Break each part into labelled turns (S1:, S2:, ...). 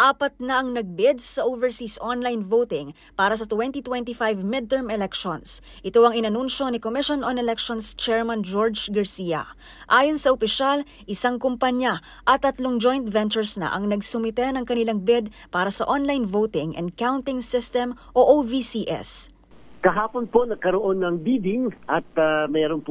S1: Apat na ang nagbid sa overseas online voting para sa 2025 midterm elections. Ito ang inanunsyo ni Commission on Elections Chairman George Garcia. Ayon sa opisyal, isang kumpanya at 3 joint ventures na ang nagsumite ng kanilang bid para sa online voting and counting system o OVCS.
S2: Kahapon po nagkaroon ng bidding at meron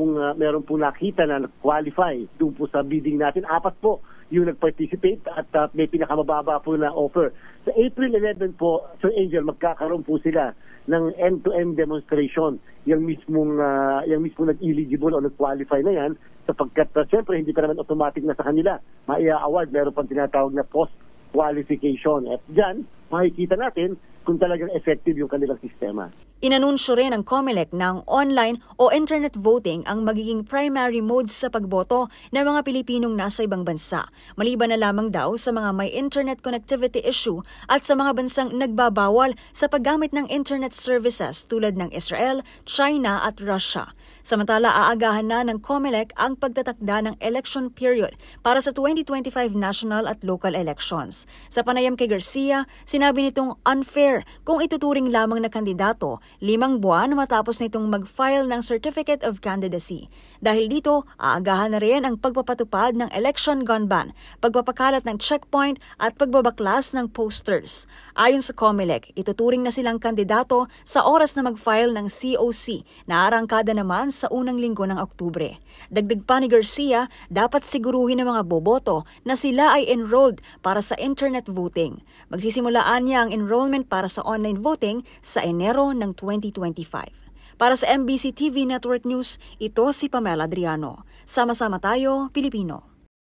S2: pong nakita na qualify doon po sa bidding natin. 4 po yung nag-participate at may pinakamababa po na offer. Sa April 11 po, Sir Angel, magkakaroon po sila ng end-to-end demonstration. Yung mismong nag-eligible o nag-qualify na yan sapagkat siyempre hindi pa naman automatic na sa kanila. Maia-award, meron pang tinatawag na post-qualification. At dyan, makikita natin kung talagang effective yung kanilang sistema.
S1: Inanunsyo rin ng COMELEC na ang online o internet voting ang magiging primary mode sa pagboto ng mga Pilipinong nasa ibang bansa, maliban na lamang daw sa mga may internet connectivity issue at sa mga bansang nagbabawal sa paggamit ng internet services tulad ng Israel, China at Russia. Samantala, aagahan na ng COMELEC ang pagtatakda ng election period para sa 2025 national at local elections. Sa panayam kay Garcia, sinabi nitong unfair kung ituturing lamang na kandidato 5 buwan matapos nitong mag-file ng Certificate of Candidacy. Dahil dito, aagahan na rin ang pagpapatupad ng election gun ban, pagpapakalat ng checkpoint at pagbabaklas ng posters. Ayon sa COMELEC, ituturing na silang kandidato sa oras na mag-file ng COC na arangkada naman sa unang linggo ng Oktubre. Dagdag pa ni Garcia, dapat siguruhin ng mga boboto na sila ay enrolled para sa internet voting. Magsisimulaan niya ang enrollment para sa online voting sa Enero ng 2025. Para sa MBC TV Network News, ito si Pamela Adriano. Sama-sama tayo, Pilipino.